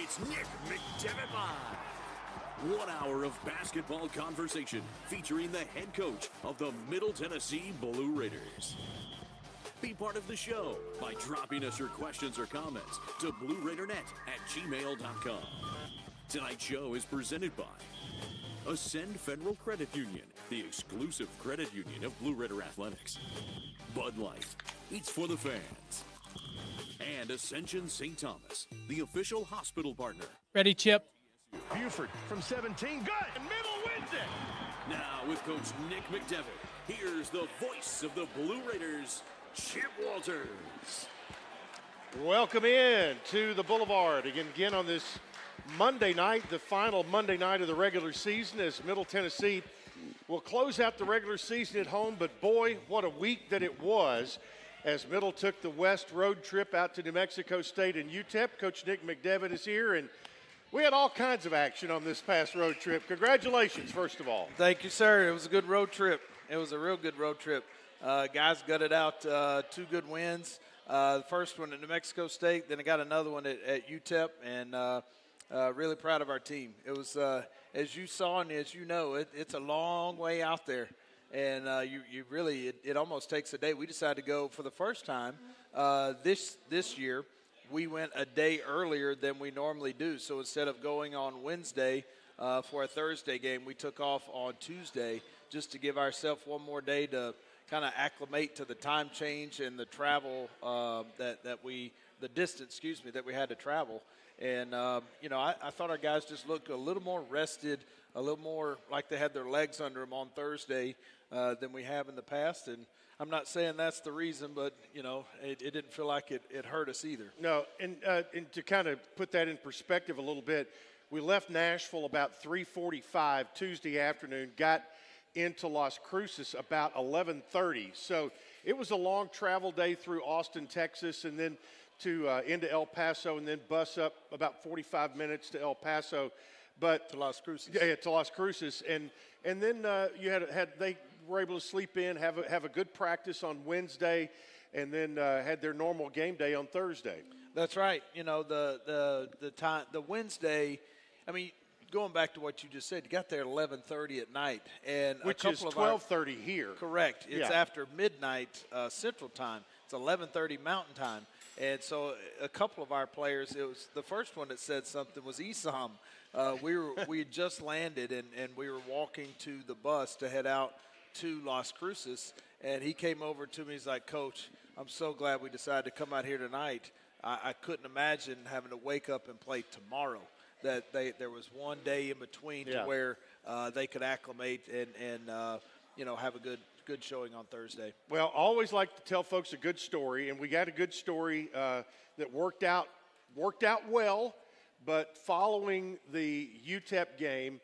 It's Nick McDevitt Live. 1 hour of basketball conversation featuring the head coach of the Middle Tennessee Blue Raiders. Be part of the show by dropping us your questions or comments to blueraidernet@gmail.com. Tonight's show is presented by Ascend Federal Credit Union, the exclusive credit union of Blue Raider Athletics. Bud Light, eats for the fans. And Ascension St. Thomas, the official hospital partner. Ready, Chip? Buford from 17, good, and middle wins it. Now with Coach Nick McDevitt, here's the voice of the Blue Raiders, Chip Walters. Welcome in to the Boulevard again on this Monday night, the final Monday night of the regular season, as Middle Tennessee will close out the regular season at home. But boy, what a week that it was, as Middle took the West road trip out to New Mexico State and UTEP. Coach Nick McDevitt is here, and we had all kinds of action on this past road trip. Congratulations, first of all. Thank you, sir. It was a good road trip. It was a real good road trip. Guys gutted out 2 good wins. The first one at New Mexico State, then I got another one at UTEP, and really proud of our team. It was, as you saw and as you know, it's a long way out there. And you really, it almost takes a day. We decided to go for the first time this year. We went a day earlier than we normally do. So instead of going on Wednesday for a Thursday game, we took off on Tuesday just to give ourselves one more day to kind of acclimate to the time change and the travel the distance, that we had to travel. And, I thought our guys just looked a little more rested, a little more like they had their legs under them on Thursday than we have in the past. And I'm not saying that's the reason, but, it didn't feel like it hurt us either. No, and to kind of put that in perspective a little bit, we left Nashville about 3:45 Tuesday afternoon, got into Las Cruces about 11:30. So it was a long travel day through Austin, Texas, and then to into El Paso, and then bus up about 45 minutes to El Paso. But to Las Cruces. Yeah, to Las Cruces. And then they were able to sleep in, have a good practice on Wednesday, and then had their normal game day on Thursday. That's right. The Wednesday, going back to what you just said, you got there at 11:30 at night, and which is 12:30 here. Correct. It's after midnight Central Time. It's 11:30 Mountain Time, and so a couple of our players. It was the first one that said something was Esam. We had just landed, and we were walking to the bus to head out to Las Cruces, and he came over to me. He's like, "Coach, I'm so glad we decided to come out here tonight. I couldn't imagine having to wake up and play tomorrow. That there was one day in between to where they could acclimate and have a good showing on Thursday." Well, I always like to tell folks a good story, and we got a good story that worked out well. But following the UTEP game,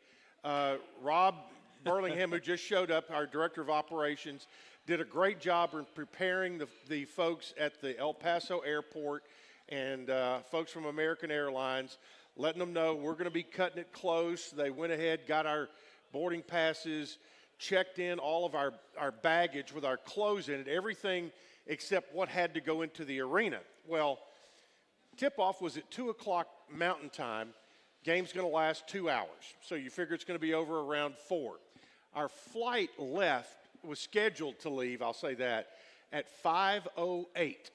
Rob Burlingham, who just showed up, our director of operations, did a great job in preparing the folks at the El Paso airport and folks from American Airlines, letting them know we're going to be cutting it close. They went ahead, got our boarding passes, checked in all of our baggage with our clothes in it, everything except what had to go into the arena. Well, tip-off was at 2 o'clock Mountain Time. Game's going to last 2 hours, so you figure it's going to be over around 4. Our flight was scheduled to leave, I'll say that, at 5:08.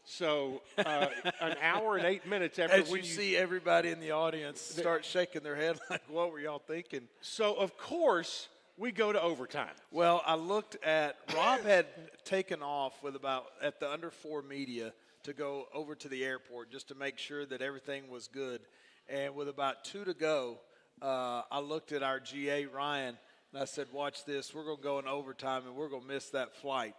So an hour and 8 minutes after As you see everybody in the audience start shaking their head like, what were y'all thinking? So, of course, we go to overtime. Well, I looked at – Rob had taken off at the under 4 media to go over to the airport just to make sure that everything was good. And with about 2 to go, I looked at our GA, Ryan, and I said, watch this. We're going to go in overtime, and we're going to miss that flight.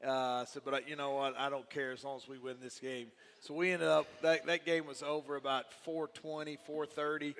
I said, but you know what? I don't care as long as we win this game. So we ended up that game was over about 4:20, 4:30,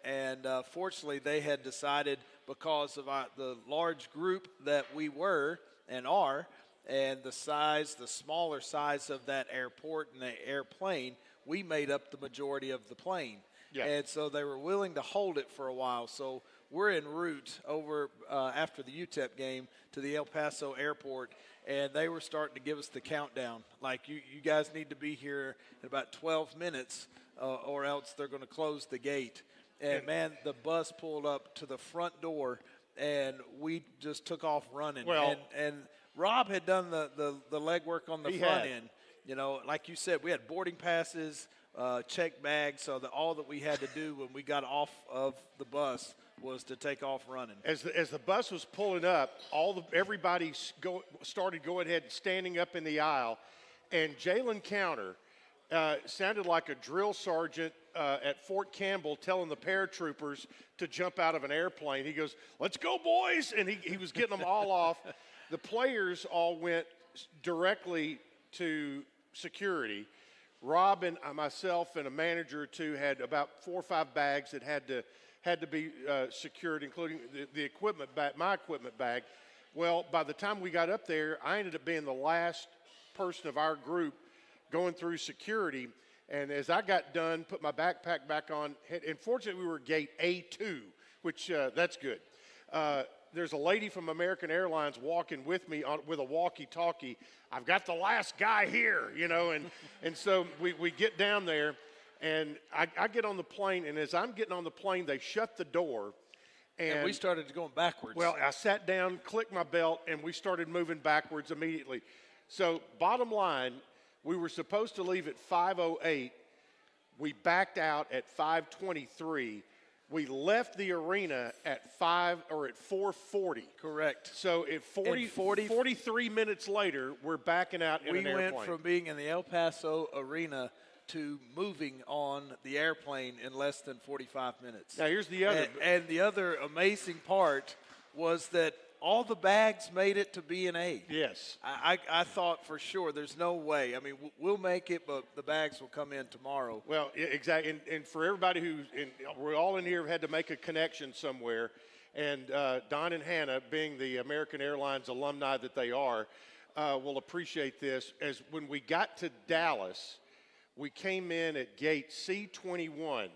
and fortunately they had decided because of the large group that we were and are, and the smaller size of that airport and the airplane, we made up the majority of the plane. Yeah. And so they were willing to hold it for a while. So we're en route over after the UTEP game to the El Paso airport, and they were starting to give us the countdown. Like, you guys need to be here in about 12 minutes or else they're going to close the gate. And, man, the bus pulled up to the front door, and we just took off running. Well, and Rob had done the legwork on the front end. You know, like you said, we had boarding passes, check bags, so that all that we had to do when we got off of the bus was to take off running. As the bus was pulling up, everybody started going ahead and standing up in the aisle, and Jalen Counter sounded like a drill sergeant at Fort Campbell telling the paratroopers to jump out of an airplane. He goes, "Let's go, boys!" And he was getting them all off. The players all went directly to security. Rob and myself and a manager or two had about 4 or 5 bags that had to be secured, including the equipment bag, my equipment bag. Well, by the time we got up there, I ended up being the last person of our group going through security. And as I got done, put my backpack back on, and fortunately we were gate A2, which that's good. There's a lady from American Airlines walking with me with a walkie-talkie. "I've got the last guy here," you know, and so we get down there, and I get on the plane, and as I'm getting on the plane, they shut the door. And we started going backwards. Well, I sat down, clicked my belt, and we started moving backwards immediately. So bottom line, we were supposed to leave at 5:08. We backed out at 5:23. We left the arena at 4:40. Correct. So at 43 minutes later, we're backing out in an airplane. We went from being in the El Paso arena to moving on the airplane in less than 45 minutes. Now, here's the other. And the other amazing part was that all the bags made it to B&A. Yes. I thought for sure there's no way. I mean, we'll make it, but the bags will come in tomorrow. Well, exactly. And for everybody we're all in here had to make a connection somewhere. And Don and Hannah, being the American Airlines alumni that they are, will appreciate this. As when we got to Dallas, we came in at gate C21.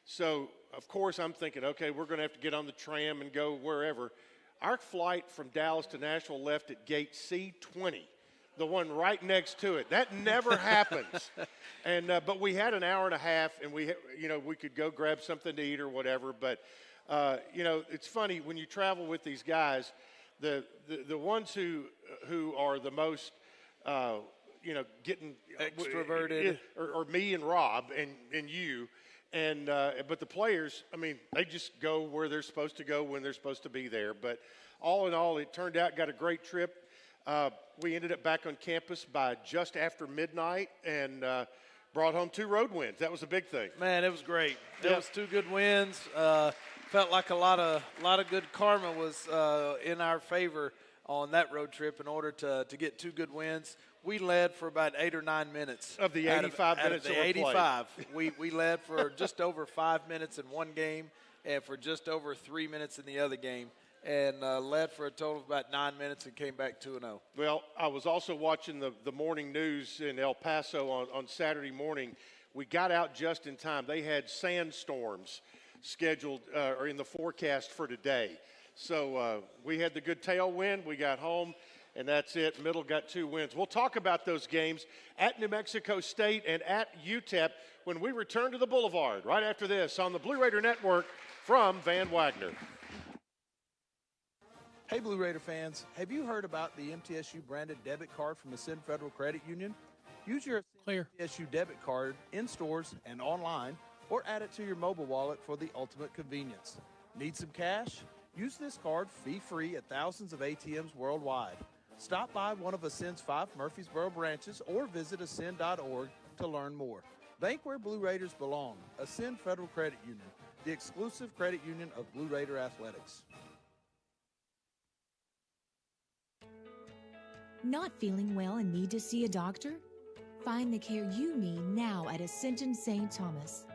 So, of course, I'm thinking, okay, we're going to have to get on the tram and go wherever. Our flight from Dallas to Nashville left at gate C20, the one right next to it. That never happens. And but we had an hour and a half, and we could go grab something to eat or whatever. But it's funny when you travel with these guys, the ones who are the most getting extroverted, or me and Rob and you. And but the players, I mean, they just go where they're supposed to go when they're supposed to be there. But all in all, it turned out got a great trip. We ended up back on campus by just after midnight and brought home 2 road wins. That was a big thing. Man, it was great. It was 2 good wins. Felt like a lot of good karma was in our favor on that road trip in order to get 2 good wins. We led for about 8 or 9 minutes. Of the 85 minutes of the 85. We led for just over 5 minutes in one game and for just over 3 minutes in the other game, and led for a total of about 9 minutes and came back 2-0. Well, I was also watching the morning news in El Paso on Saturday morning. We got out just in time. They had sandstorms scheduled or in the forecast for today. So we had the good tailwind. We got home. And that's it. Middle got 2 wins. We'll talk about those games at New Mexico State and at UTEP when we return to the Boulevard right after this on the Blue Raider Network from Van Wagner. Hey, Blue Raider fans. Have you heard about the MTSU branded debit card from Ascend Federal Credit Union? Use your MTSU debit card in stores and online, or add it to your mobile wallet for the ultimate convenience. Need some cash? Use this card fee-free at thousands of ATMs worldwide. Stop by one of Ascend's 5 Murfreesboro branches or visit ascend.org to learn more. Bank where Blue Raiders belong. Ascend Federal Credit Union, the exclusive credit union of Blue Raider Athletics. Not feeling well and need to see a doctor? Find the care you need now at Ascension St. Thomas.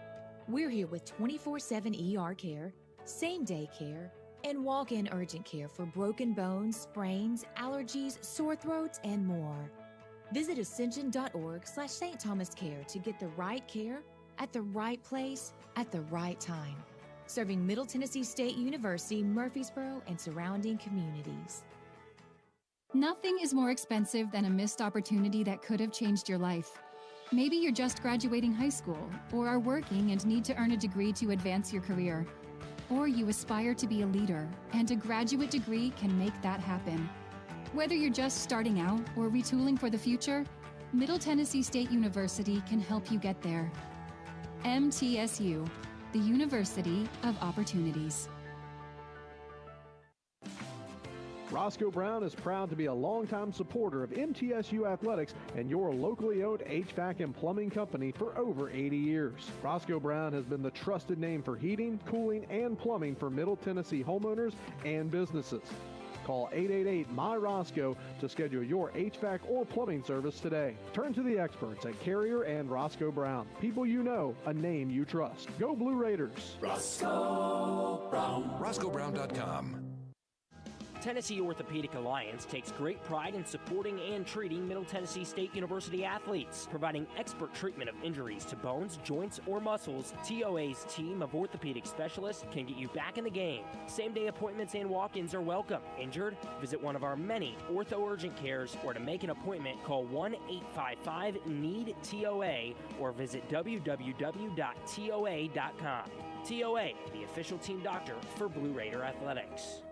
We're here with 24/7 ER care, same-day care, and walk-in urgent care for broken bones, sprains, allergies, sore throats, and more. Visit ascension.org/St. Thomas Care to get the right care at the right place at the right time. serving Middle Tennessee State University, Murfreesboro, and surrounding communities. Nothing is more expensive than a missed opportunity that could have changed your life. Maybe you're just graduating high school, or are working and need to earn a degree to advance your career. Or you aspire to be a leader, and a graduate degree can make that happen. Whether you're just starting out or retooling for the future, Middle Tennessee State University can help you get there. MTSU, the University of Opportunities. Roscoe Brown is proud to be a longtime supporter of MTSU athletics and your locally owned HVAC and plumbing company for over 80 years. Roscoe Brown has been the trusted name for heating, cooling, and plumbing for Middle Tennessee homeowners and businesses. Call 888-MY-ROSCOE to schedule your HVAC or plumbing service today. Turn to the experts at Carrier and Roscoe Brown. People you know, a name you trust. Go Blue Raiders. Roscoe Brown. RoscoeBrown.com. Tennessee Orthopedic Alliance takes great pride in supporting and treating Middle Tennessee State University athletes. Providing expert treatment of injuries to bones, joints, or muscles, TOA's team of orthopedic specialists can get you back in the game. Same-day appointments and walk-ins are welcome. Injured? Visit one of our many ortho urgent cares, or to make an appointment, call 1-855-NEED-TOA or visit www.toa.com. TOA, the official team doctor for Blue Raider Athletics.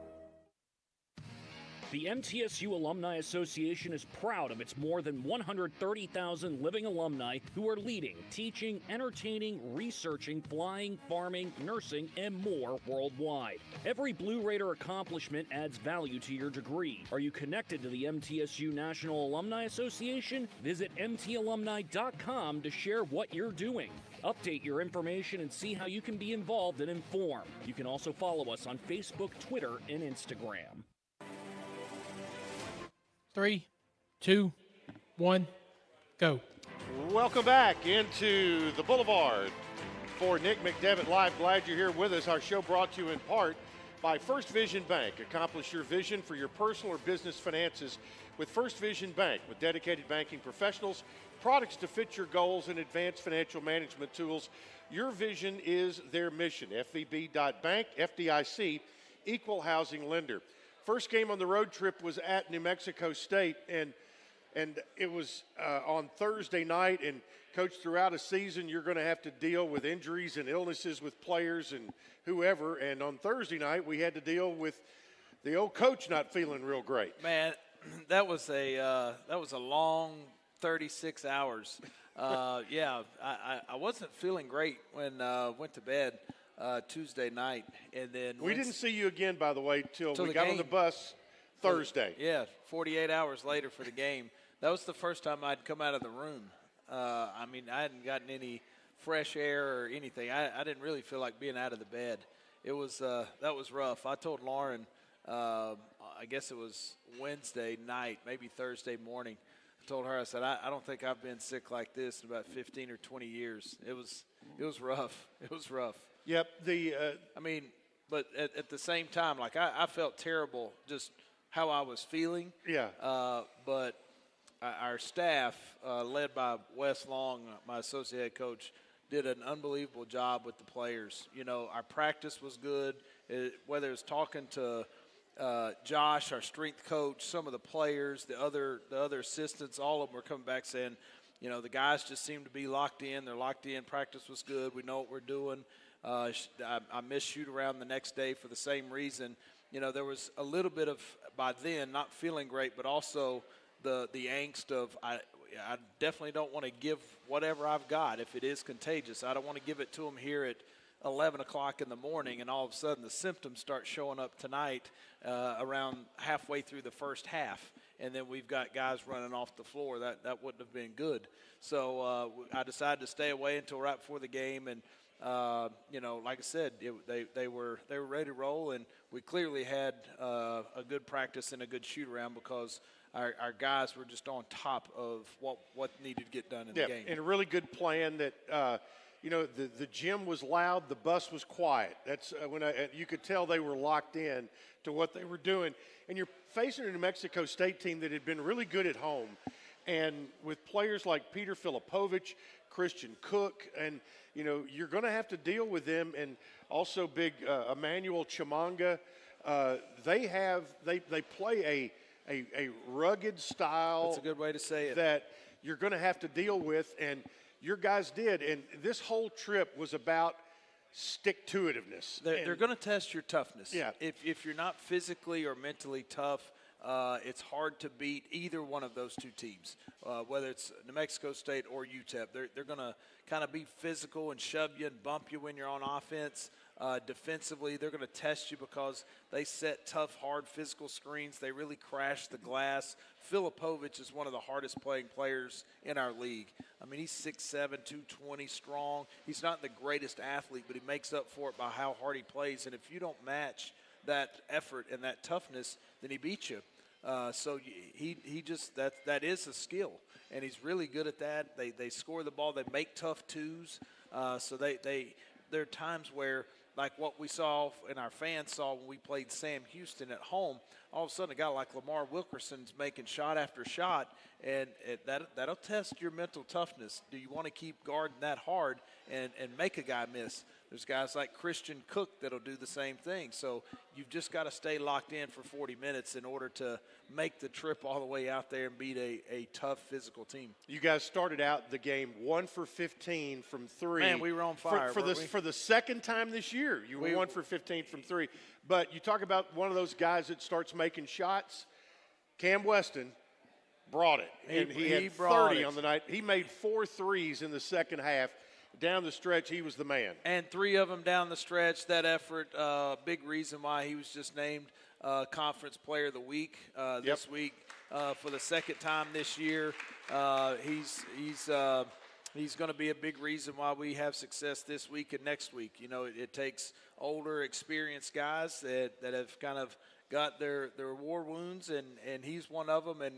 The MTSU Alumni Association is proud of its more than 130,000 living alumni who are leading, teaching, entertaining, researching, flying, farming, nursing, and more worldwide. Every Blue Raider accomplishment adds value to your degree. Are you connected to the MTSU National Alumni Association? Visit mtalumni.com to share what you're doing. Update your information and see how you can be involved and informed. You can also follow us on Facebook, Twitter, and Instagram. 3, 2, 1, go. Welcome back into the Boulevard for Nick McDevitt Live. Glad you're here with us. Our show brought to you in part by First Vision Bank. Accomplish your vision for your personal or business finances with First Vision Bank, with dedicated banking professionals, products to fit your goals, and advanced financial management tools. Your vision is their mission. FVB.bank, FDIC, equal housing lender. First game on the road trip was at New Mexico State, and it was on Thursday night. And, Coach, throughout a season, you're going to have to deal with injuries and illnesses with players and whoever. And on Thursday night, we had to deal with the old coach not feeling real great. Man, that was a long 36 hours. Yeah, I wasn't feeling great when went to bed Tuesday night, and then we didn't see you again, by the way, till we got on the bus Thursday. Yeah, 48 hours later for the game. That was the first time I'd come out of the room. I mean, I hadn't gotten any fresh air or anything. I didn't really feel like being out of the bed. It was that was rough. I told Lauren, I guess it was Wednesday night, maybe Thursday morning. I told her, I said, I don't think I've been sick like this in about 15 or 20 years. It was rough. It was rough. Yep. I mean, but at the same time, like I felt terrible just how I was feeling. Yeah. But our staff, led by Wes Long, my associate head coach, did an unbelievable job with the players. You know, our practice was good. Whether it's talking to Josh, our strength coach, some of the players, the other assistants, all of them were coming back saying, you know, the guys just seem to be locked in. They're locked in. Practice was good. We know what we're doing. I missed shoot around the next day for the same reason. You know, there was a little bit of, by then, not feeling great, but also the angst of I definitely don't want to give whatever I've got if it is contagious. I don't want to give it to them here at 11 o'clock in the morning, and all of a sudden the symptoms start showing up tonight around halfway through the first half, and then we've got guys running off the floor. That wouldn't have been good. So I decided to stay away until right before the game, and you know, like I said, they were ready to roll, and we clearly had a good practice and a good shoot around because our guys were just on top of what needed to get done in the game. And a really good plan that you know, the gym was loud, the bus was quiet. That's when you could tell they were locked in to what they were doing. And you're facing a New Mexico State team that had been really good at home, and with players like Peter Filipovich, Christian Cook, and you're going to have to deal with them. And also big Emmanuel Chimanga. They play a rugged style. That's a good way to say it. That you're going to have to deal with, and your guys did. And this whole trip was about stick-to-itiveness. They're going to test your toughness. Yeah. If you're not physically or mentally tough, it's hard to beat either one of those two teams, whether it's New Mexico State or UTEP. They're going to kind of be physical and shove you and bump you when you're on offense. Defensively, they're going to test you because they set tough, hard physical screens. They really crash the glass. Filipovic is one of the hardest playing players in our league. I mean, he's 6'7", 220 strong. He's not the greatest athlete, but he makes up for it by how hard he plays. And if you don't match that effort and that toughness, then he beats you. So he just that is a skill, and he's really good at that. They score the ball. They make tough twos. So there are times where, like what we saw and our fans saw when we played Sam Houston at home, all of a sudden a guy like Lamar Wilkerson's making shot after shot, and that'll test your mental toughness. Do you want to keep guarding that hard and make a guy miss? There's guys like Christian Cook that'll do the same thing. So you've just got to stay locked in for 40 minutes in order to make the trip all the way out there and beat a tough physical team. You guys started out the game 1 for 15 from 3. Man, we were on fire. For the second time this year, you were 1 for 15 from 3. But you talk about one of those guys that starts making shots. Cam Weston brought it, and he had 30 on the night. He made 4 threes in the second half. Down the stretch, he was the man. And 3 of them down the stretch. That effort, big reason why he was just named Conference Player of the Week this week for the second time this year. He's going to be a big reason why we have success this week and next week. It takes older, experienced guys that have kind of got their war wounds, and he's one of them, and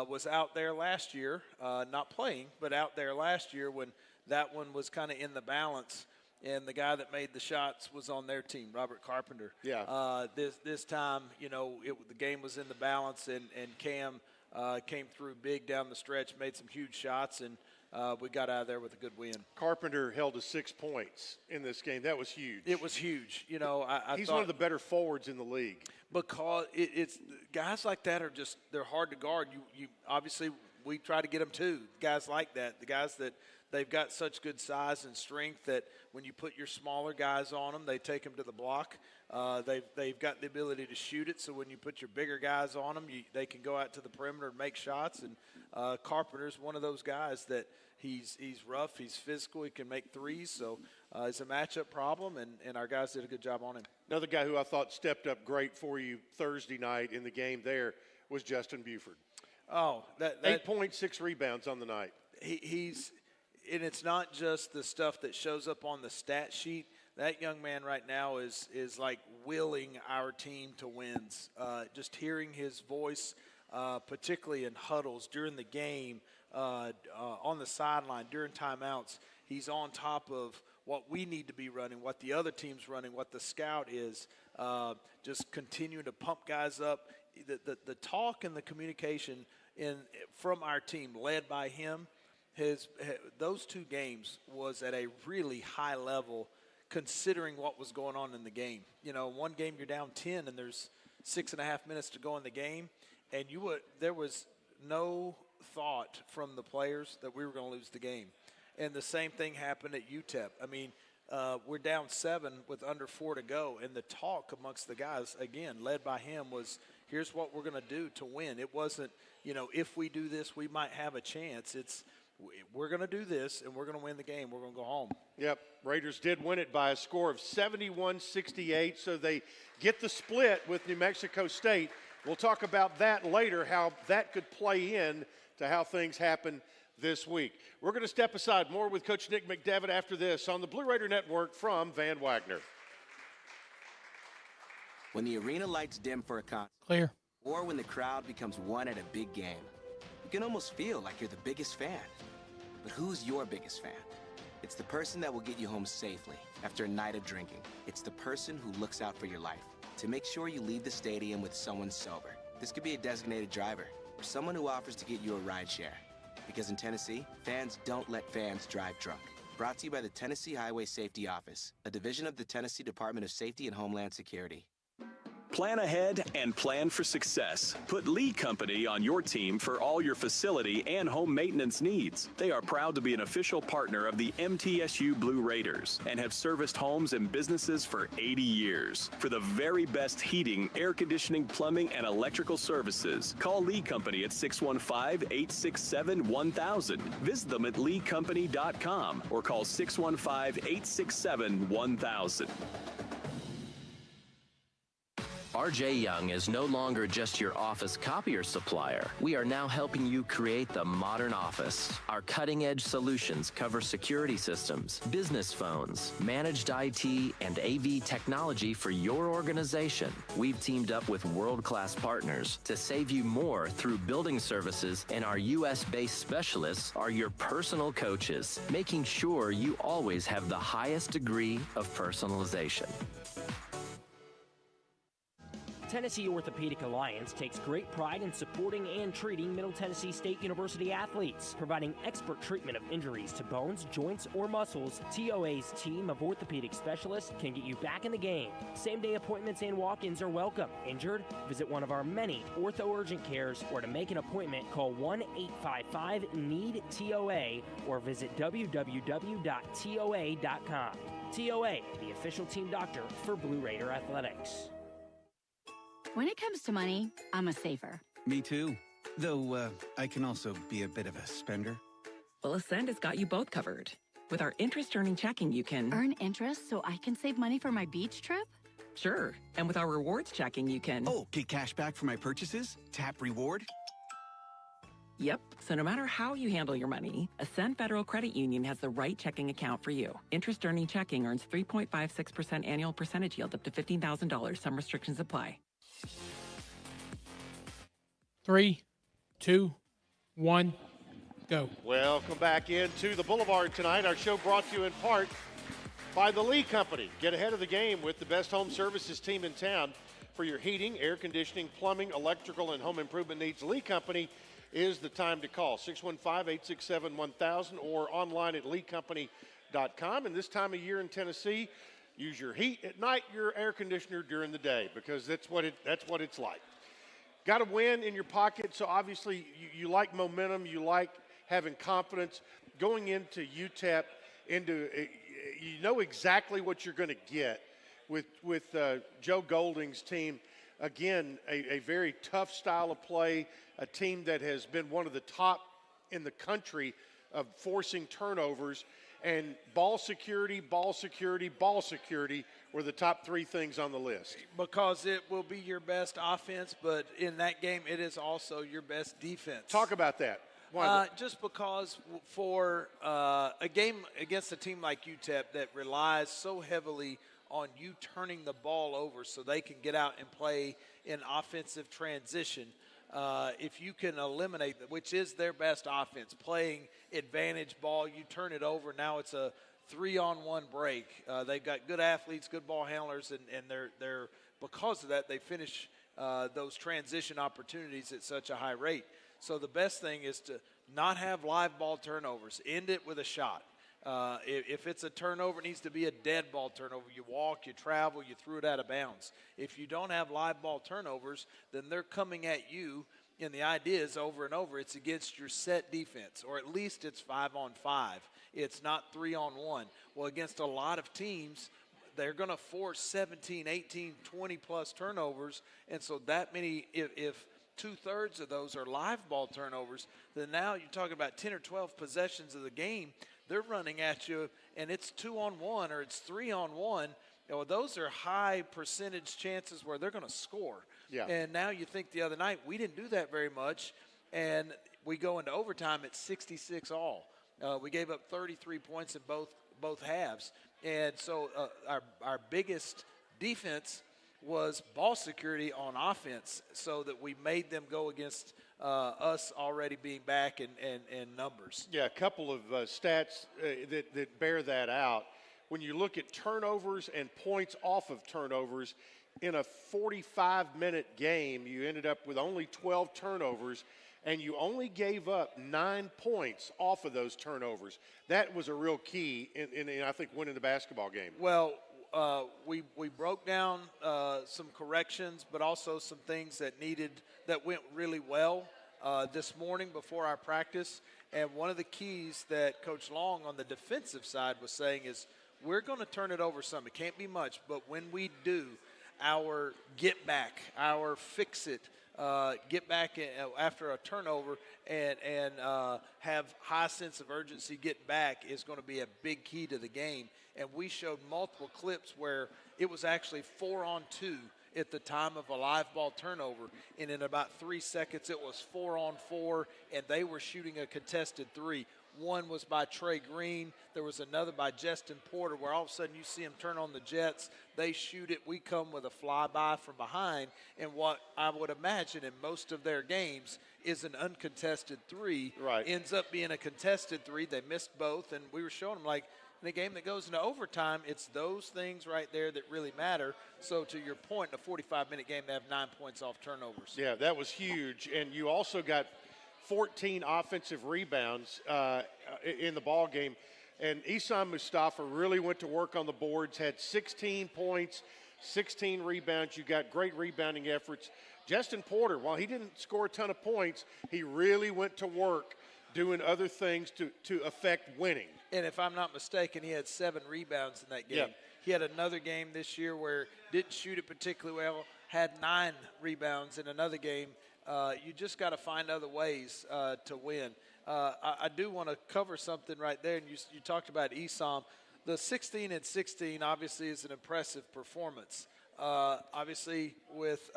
was out there last year, not playing, but out there last year when that one was kind of in the balance, and the guy that made the shots was on their team, Robert Carpenter. Yeah. This time, the game was in the balance, and Cam came through big down the stretch, made some huge shots, and we got out of there with a good win. Carpenter held to 6 points in this game. That was huge. It was huge. He's one of the better forwards in the league. Because it's guys like that are just, they're hard to guard. You obviously, we try to get them too. Guys like that, the guys that they've got such good size and strength that when you put your smaller guys on them, they take them to the block. They've got the ability to shoot it, so when you put your bigger guys on them, they can go out to the perimeter and make shots. And Carpenter's one of those guys that he's rough, he's physical, he can make threes. So it's a matchup problem, and our guys did a good job on him. Another guy who I thought stepped up great for you Thursday night in the game there was Justin Buford. Oh, 8.6 rebounds on the night. And it's not just the stuff that shows up on the stat sheet. That young man right now is like willing our team to wins. Just hearing his voice, particularly in huddles during the game, on the sideline, during timeouts, he's on top of what we need to be running, what the other team's running, what the scout is, just continuing to pump guys up. The talk and the communication from our team led by him, those 2 games was at a really high level considering what was going on in the game. One game you're down 10 and there's 6.5 minutes to go in the game, and there was no thought from the players that we were going to lose the game. And the same thing happened at UTEP. I mean, we're down 7 with under 4 to go, and the talk amongst the guys, again, led by him, was here's what we're going to do to win. It wasn't, if we do this, we might have a chance. It's we're going to do this, and we're going to win the game. We're going to go home. Yep, Raiders did win it by a score of 71-68, so they get the split with New Mexico State. We'll talk about that later, how that could play in to how things happen this week. We're going to step aside. More with Coach Nick McDevitt after this on the Blue Raider Network from Van Wagner. When the arena lights dim for a concert, Clear. Or when the crowd becomes one at a big game, you can almost feel like you're the biggest fan. But who's your biggest fan? It's the person that will get you home safely after a night of drinking. It's the person who looks out for your life to make sure you leave the stadium with someone sober. This could be a designated driver or someone who offers to get you a ride share. Because in Tennessee, fans don't let fans drive drunk. Brought to you by the Tennessee Highway Safety Office, a division of the Tennessee Department of Safety and Homeland Security. Plan ahead and plan for success. Put Lee Company on your team for all your facility and home maintenance needs. They are proud to be an official partner of the MTSU Blue Raiders and have serviced homes and businesses for 80 years. For the very best heating, air conditioning, plumbing, and electrical services, call Lee Company at 615-867-1000. Visit them at leecompany.com or call 615-867-1000. RJ Young is no longer just your office copier supplier. We are now helping you create the modern office. Our cutting-edge solutions cover security systems, business phones, managed IT, and AV technology for your organization. We've teamed up with world-class partners to save you more through building services, and our U.S.-based specialists are your personal coaches, making sure you always have the highest degree of personalization. Tennessee Orthopedic Alliance takes great pride in supporting and treating Middle Tennessee State University athletes, providing expert treatment of injuries to bones, joints, or muscles. TOA's team of orthopedic specialists can get you back in the game. Same-day appointments and walk-ins are welcome. Injured? Visit one of our many ortho urgent cares, or to make an appointment, call 1-855-NEED-TOA or visit www.toa.com. TOA, the official team doctor for Blue Raider Athletics. When it comes to money, I'm a saver. Me too. Though I can also be a bit of a spender. Well, Ascend has got you both covered. With our interest-earning checking, you can... Earn interest so I can save money for my beach trip? Sure. And with our rewards checking, you can... Oh, get cash back for my purchases? Tap reward? Yep. So no matter how you handle your money, Ascend Federal Credit Union has the right checking account for you. Interest-earning checking earns 3.56% annual percentage yield up to $15,000. Some restrictions apply. 3, 2, 1, go. Welcome back into the Boulevard tonight. Our show brought to you in part by the Lee Company. Get ahead of the game with the best home services team in town for your heating, air conditioning, plumbing, electrical, and home improvement needs. Lee Company is the time to call. 615-867-1000 or online at leecompany.com. And this time of year in Tennessee, use your heat at night, your air conditioner during the day, because that's what it's like. Got a win in your pocket, so obviously you like momentum, you like having confidence going into UTEP. You know exactly what you're going to get with Joe Golding's team. Again, a very tough style of play, a team that has been one of the top in the country of forcing turnovers. And ball security were the top three things on the list. Because it will be your best offense, but in that game, it is also your best defense. Talk about that. Just because for a game against a team like UTEP that relies so heavily on you turning the ball over so they can get out and play in offensive transition, if you can eliminate that, which is their best offense, playing advantage ball, you turn it over, now it's a 3-on-1 break. They've got good athletes, good ball handlers, and they're because of that, they finish those transition opportunities at such a high rate. So the best thing is to not have live ball turnovers. End it with a shot. If it's a turnover, it needs to be a dead ball turnover. You walk, you travel, you threw it out of bounds. If you don't have live ball turnovers, then they're coming at you, and the idea is over and over, it's against your set defense, or at least it's 5-on-5. It's not 3-on-1. Well, against a lot of teams, they're going to force 17, 18, 20-plus turnovers, and so that many, if two-thirds of those are live ball turnovers, then now you're talking about 10 or 12 possessions of the game. They're running at you, and it's 2-on-1 or it's 3-on-1. Well, those are high percentage chances where they're going to score. Yeah. And now you think the other night, we didn't do that very much, and we go into overtime at 66 all. We gave up 33 points in both halves. And so our biggest defense was ball security on offense, so that we made them go against us already being back in numbers. Yeah, a couple of stats that bear that out. When you look at turnovers and points off of turnovers, in a 45-minute game, you ended up with only 12 turnovers and you only gave up 9 points off of those turnovers. That was a real key in I think, winning the basketball game. Well, we broke down some corrections, but also some things that went really well this morning before our practice. And one of the keys that Coach Long on the defensive side was saying is we're going to turn it over some. It can't be much, but when we do, our get back, our fix it, get back after a turnover and have high sense of urgency, get back is going to be a big key to the game. And we showed multiple clips where it was actually 4-on-2 at the time of a live ball turnover. And in about 3 seconds, it was 4-on-4, and they were shooting a contested three. One was by Trey Green. There was another by Justin Porter where all of a sudden you see him turn on the Jets. They shoot it. We come with a flyby from behind. And what I would imagine in most of their games is an uncontested three. Right. Ends up being a contested three. They missed both. And we were showing them, like, in a game that goes into overtime, it's those things right there that really matter. So to your point, in a 45-minute game, they have 9 points off turnovers. Yeah, that was huge. And you also got 14 offensive rebounds in the ball game. And Isam Mustafa really went to work on the boards, had 16 points, 16 rebounds. You got great rebounding efforts. Justin Porter, while he didn't score a ton of points, he really went to work doing other things to affect winning. And if I'm not mistaken, he had 7 rebounds in that game. Yeah. He had another game this year where didn't shoot it particularly well, had 9 rebounds in another game. You just got to find other ways to win. I do want to cover something right there, and you talked about Isam. The 16-16 obviously is an impressive performance. Obviously with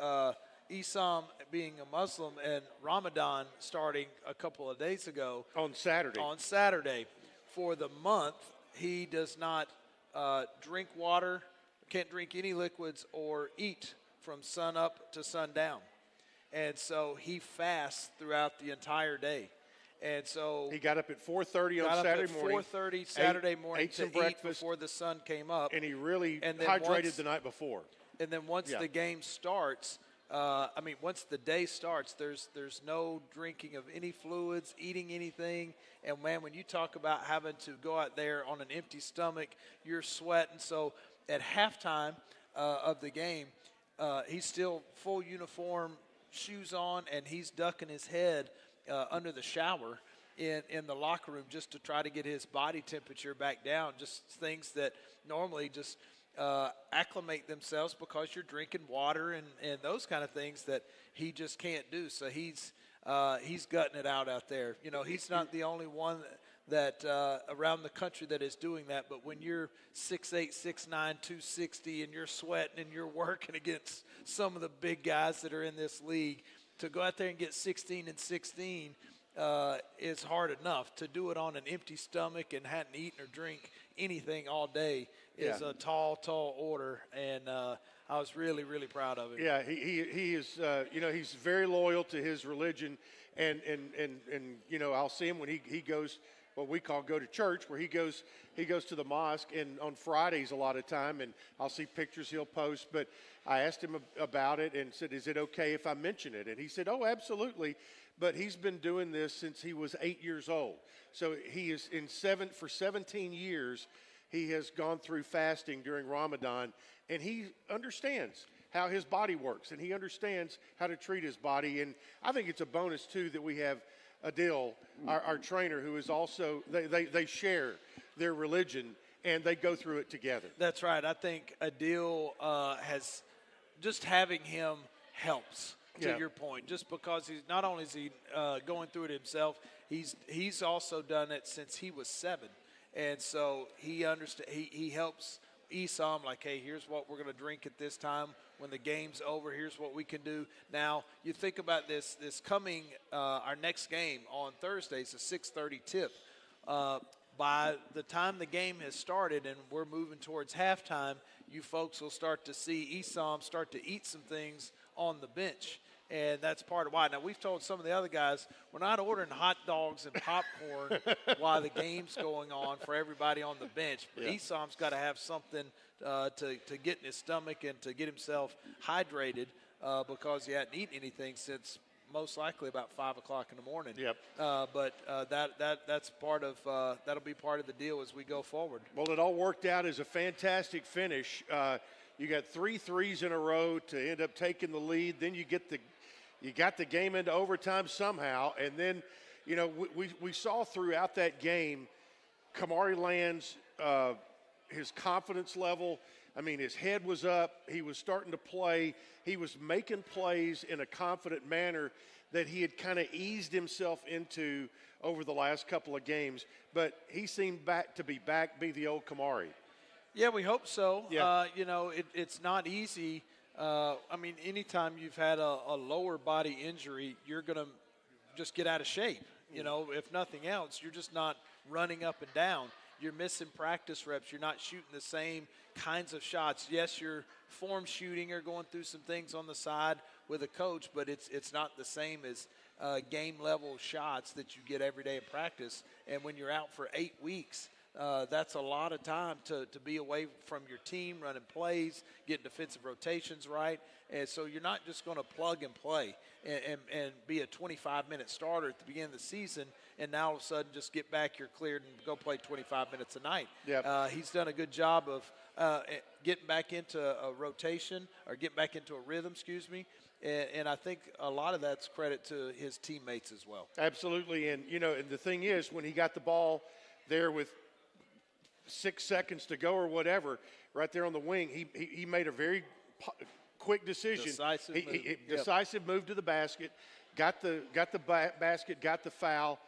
Isam being a Muslim and Ramadan starting a couple of days ago. On Saturday. For the month, he does not drink water, can't drink any liquids, or eat from sun up to sundown. And so he fasts throughout the entire day. And so he got up at 4:30 on Saturday morning. 4:30 Saturday morning ate some to breakfast eat before the sun came up. And he really hydrated the night before. And then once the game starts, once the day starts, there's no drinking of any fluids, eating anything. And, man, when you talk about having to go out there on an empty stomach, you're sweating. So at halftime of the game, he's still full uniform, shoes on, and he's ducking his head under the shower in the locker room just to try to get his body temperature back down, just things that normally just acclimate themselves because you're drinking water and those kind of things that he just can't do. So he's gutting it out there. You know, he's not the only one that around the country that is doing that, but when you're 6'8", 6'9", 260 and you're sweating and you're working against some of the big guys that are in this league, to go out there and get 16-16 is hard enough. To do it on an empty stomach and hadn't eaten or drink anything all day is a tall order, and I was really, really proud of him. Yeah, he is. He's very loyal to his religion, and I'll see him when he goes what we call go to church, where he goes to the mosque, and on Fridays a lot of time, and I'll see pictures he'll post. But I asked him about it and said, "Is it okay if I mention it?" And he said, "Oh, absolutely." But he's been doing this since he was 8 years old. So he is for 17 years. He has gone through fasting during Ramadan, and he understands how his body works, and he understands how to treat his body. And I think it's a bonus, too, that we have Adil, our trainer, who is also, they share their religion, and they go through it together. That's right. I think Adil has, just having him helps. To your point, just because he's not only is he going through it himself, he's also done it since he was 7, and so he understands. He helps Isam, like, hey, here's what we're going to drink at this time. When the game's over, here's what we can do. Now you think about this coming our next game on Thursday is a 6:30 tip. By the time the game has started and we're moving towards halftime, you folks will start to see Isam start to eat some things on the bench, and that's part of why. Now, we've told some of the other guys we're not ordering hot dogs and popcorn while the game's going on for everybody on the bench, but Isam's got to have something to get in his stomach and to get himself hydrated because he hadn't eaten anything since most likely about 5 o'clock in the morning. Yep. But that's part of that'll be part of the deal as we go forward. Well, it all worked out as a fantastic finish. You got 3 threes in a row to end up taking the lead. Then you got the game into overtime somehow, and then we saw throughout that game, Kamari Land's his confidence level. I mean, his head was up. He was starting to play. He was making plays in a confident manner that he had kind of eased himself into over the last couple of games. But he seemed to be the old Kamari. Yeah, we hope so. Yeah. It's not easy. I mean, anytime you've had a lower body injury, you're going to just get out of shape. If nothing else, you're just not running up and down. You're missing practice reps. You're not shooting the same kinds of shots. Yes, you're form shooting or going through some things on the side with a coach, but it's not the same as game-level shots that you get every day in practice. And when you're out for 8 weeks, that's a lot of time to be away from your team, running plays, getting defensive rotations right. And so you're not just going to plug and play and be a 25-minute starter at the beginning of the season, and now all of a sudden just get back, you're cleared, and go play 25 minutes a night. Yep. He's done a good job of getting back into a rotation or getting back into a rhythm, and I think a lot of that's credit to his teammates as well. Absolutely, and and the thing is, when he got the ball there with 6 seconds to go or whatever, right there on the wing, he made a very quick decision. Decisive move to the basket, got the basket, got the foul,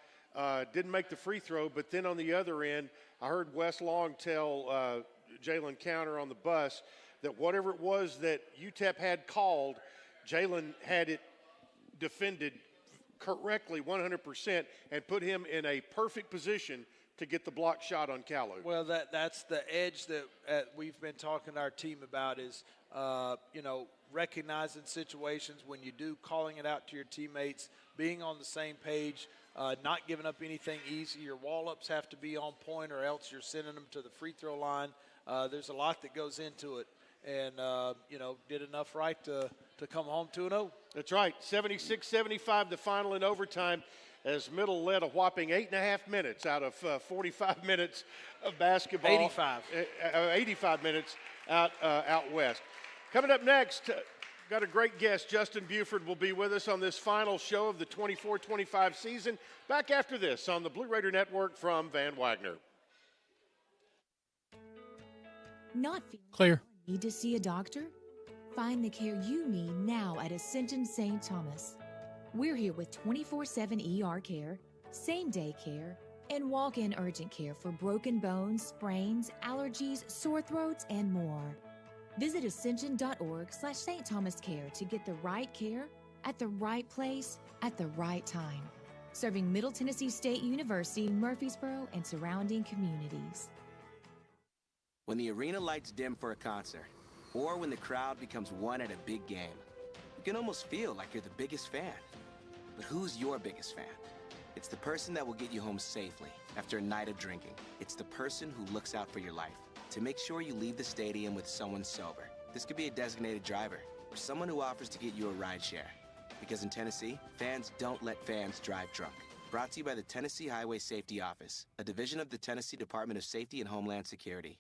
didn't make the free throw, but then on the other end, I heard Wes Long tell Jalen Counter on the bus that whatever it was that UTEP had called, Jalen had it defended correctly 100% and put him in a perfect position to get the block shot on Kalu. Well, that's the edge that we've been talking to our team about is, recognizing situations when you do, calling it out to your teammates, being on the same page, not giving up anything easy. Your wall-ups have to be on point or else you're sending them to the free throw line. There's a lot that goes into it. And, did enough right to come home 2-0. That's right. 76-75 the final in overtime, as Middle led a whopping 8.5 minutes out of 45 minutes of basketball. 85 minutes out west. Coming up next, got a great guest. Justin Buford will be with us on this final show of the 24-25 season. Back after this on the Blue Raider Network from Van Wagner. Not clear. Need to see a doctor? Find the care you need now at Ascension St. Thomas. We're here with 24/7 ER care, same-day care, and walk-in urgent care for broken bones, sprains, allergies, sore throats, and more. Visit ascension.org/St. Thomas Care to get the right care at the right place at the right time. Serving Middle Tennessee State University, Murfreesboro, and surrounding communities. When the arena lights dim for a concert, or when the crowd becomes one at a big game, you can almost feel like you're the biggest fan. But who's your biggest fan? It's the person that will get you home safely after a night of drinking. It's the person who looks out for your life to make sure you leave the stadium with someone sober. This could be a designated driver or someone who offers to get you a ride share. Because in Tennessee, fans don't let fans drive drunk. Brought to you by the Tennessee Highway Safety Office, a division of the Tennessee Department of Safety and Homeland Security.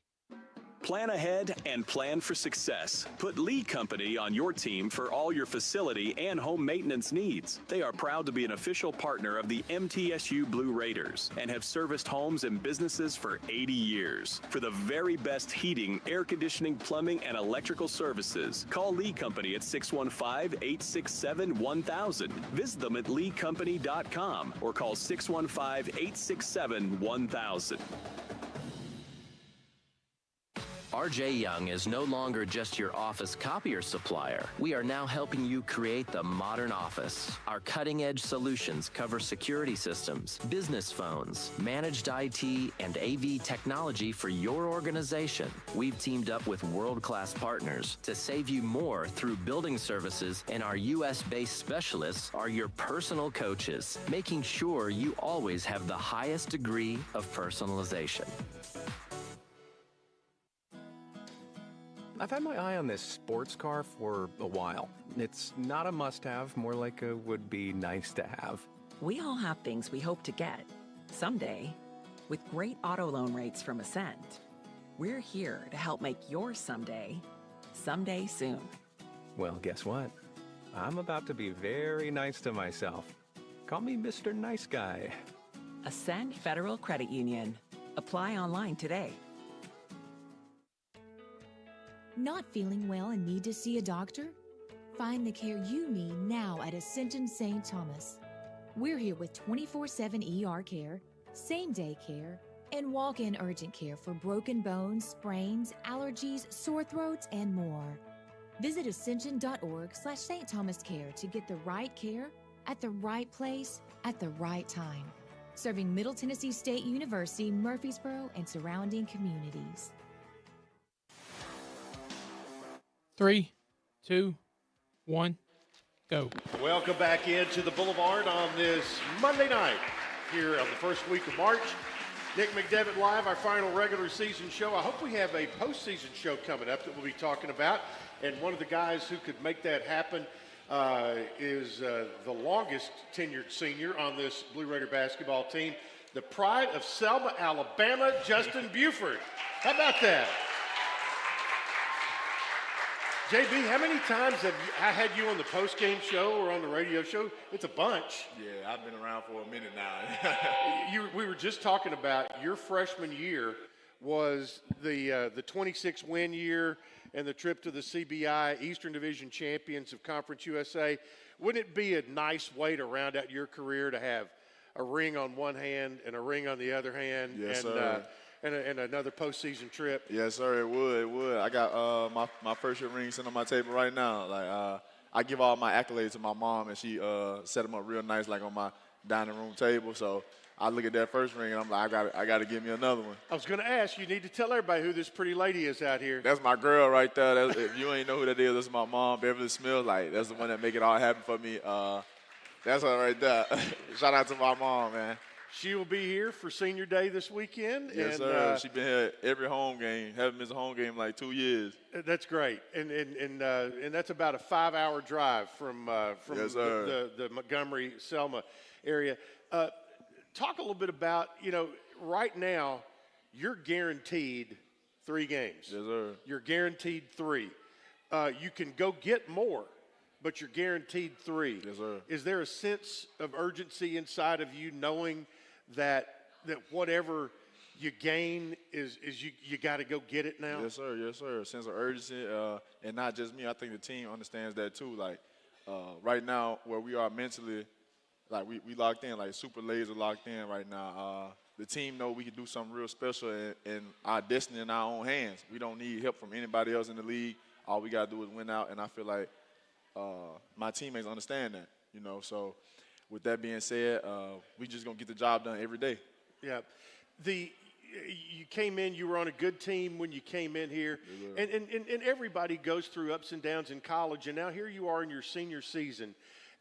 Plan ahead and plan for success. Put Lee Company on your team for all your facility and home maintenance needs. They are proud to be an official partner of the MTSU Blue Raiders and have serviced homes and businesses for 80 years. For the very best heating, air conditioning, plumbing, and electrical services, call Lee Company at 615-867-1000. Visit them at leecompany.com or call 615-867-1000. RJ Young is no longer just your office copier supplier. We are now helping you create the modern office. Our cutting-edge solutions cover security systems, business phones, managed IT, and AV technology for your organization. We've teamed up with world-class partners to save you more through building services, and our U.S.-based specialists are your personal coaches, making sure you always have the highest degree of personalization. I've had my eye on this sports car for a while. It's not a must-have, more like a would-be nice-to-have. We all have things we hope to get someday. With great auto loan rates from Ascent, we're here to help make your someday soon. Well, guess what? I'm about to be very nice to myself. Call me Mr. Nice Guy. Ascend Federal Credit Union. Apply online today. Not feeling well and need to see a doctor? Find the care you need now at Ascension St. Thomas. We're here with 24/7 ER care, same-day care, and walk-in urgent care for broken bones, sprains, allergies, sore throats, and more. Visit ascension.org/St. Thomas Care to get the right care at the right place at the right time. Serving Middle Tennessee State University, Murfreesboro, and surrounding communities. 3, 2, 1, go. Welcome back into the Boulevard on this Monday night here on the first week of March. Nick McDevitt live, our final regular season show. I hope we have a postseason show coming up that we'll be talking about. And one of the guys who could make that happen is the longest tenured senior on this Blue Raider basketball team, the pride of Selma, Alabama, Justin Buford. How about that? JB, how many times have I had you on the post-game show or on the radio show? It's a bunch. Yeah, I've been around for a minute now. We were just talking about your freshman year was the 26-win year and the trip to the CBI Eastern Division champions of Conference USA. Wouldn't it be a nice way to round out your career to have a ring on one hand and a ring on the other hand? Yes, and, sir. And another postseason trip? Yes, sir, it would. It would. I got my first year ring sitting on my table right now. Like I give all my accolades to my mom, and she set them up real nice, like on my dining room table. So I look at that first ring, and I'm like, I got to give me another one. I was going to ask, you need to tell everybody who this pretty lady is out here. That's my girl right there. If you ain't know who that is, that's my mom, Beverly Smith. Like, that's the one that make it all happen for me. That's her right there. Shout out to my mom, man. She will be here for senior day this weekend. Yes, and, sir. She's been here every home game. Haven't missed a home game in like 2 years. That's great. And that's about a 5-hour drive from yes, the Montgomery, Selma area. Talk a little bit about, right now you're guaranteed 3 games. Yes, sir. You're guaranteed 3. You can go get more, but you're guaranteed 3. Yes, sir. Is there a sense of urgency inside of you knowing that whatever you gain is you got to go get it now? Yes, sir. Yes, sir. A sense of urgency, and not just me. I think the team understands that too. Like right now, where we are mentally, like we locked in, like super laser locked in right now. The team know we can do something real special and our destiny in our own hands. We don't need help from anybody else in the league. All we got to do is win out, and I feel like my teammates understand that, So with that being said, we just going to get the job done every day. Yeah. You came in, you were on a good team when you came in here, and everybody goes through ups and downs in college, and now here you are in your senior season,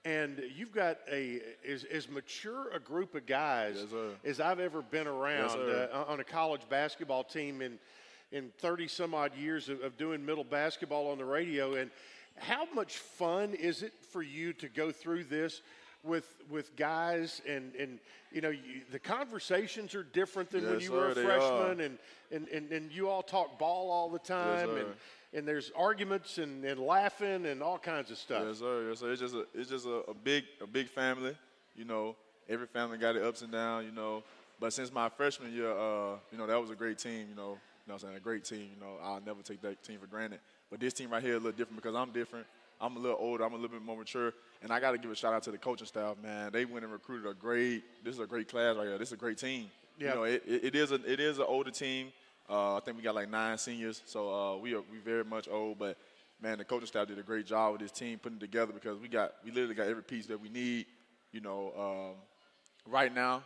and you've got as mature a group of guys as I've ever been around on a college basketball team in 30-some-odd years of doing middle basketball on the radio. And how much fun is it for you to go through this with guys and the conversations are different than when you were a freshman and you all talk ball all the time and there's arguments and laughing and all kinds of stuff. Yes, sir. Yes, sir. It's just a big family. Every family got its ups and downs. But since my freshman year, that was a great team. I'm saying, a great team. I'll never take that team for granted. But this team right here is a little different because I'm different. I'm a little older. I'm a little bit more mature. And I got to give a shout-out to the coaching staff, man. They went and recruited this is a great class right here. This is a great team. Yeah. It is an older team. I think we got like 9 seniors. So we very much old. But, man, the coaching staff did a great job with this team putting it together because we literally got every piece that we need. Right now,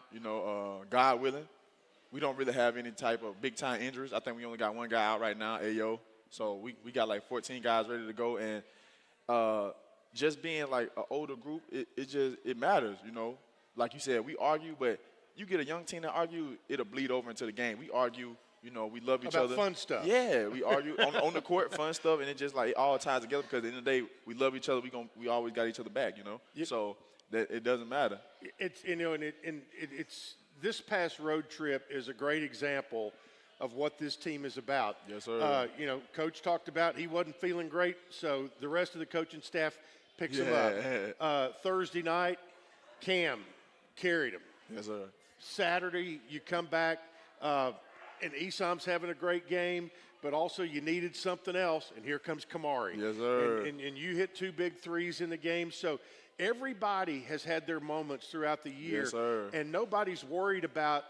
God willing, we don't really have any type of big-time injuries. I think we only got one guy out right now, Ayo. So we got like 14 guys ready to go. And just being like an older group, it matters, Like you said, we argue, but you get a young team that argue, it'll bleed over into the game. We argue You know, we love each About other. fun stuff. Yeah, we argue on the court, fun stuff, and it just like it all ties together because at the end of the day, we love each other. We always got each other back, you know. So that it doesn't matter. It's it's this past road trip is a great example of what this team is about. Yes, sir. You know, Coach talked about he wasn't feeling great, so the rest of the coaching staff picks him up. Thursday night, Cam carried him. Yes, sir. Saturday, you come back. And Esam's having a great game, but also you needed something else, and here comes Kamari. Yes, sir. And you hit 2 big threes in the game. So everybody has had their moments throughout the year. Yes, sir. And nobody's worried about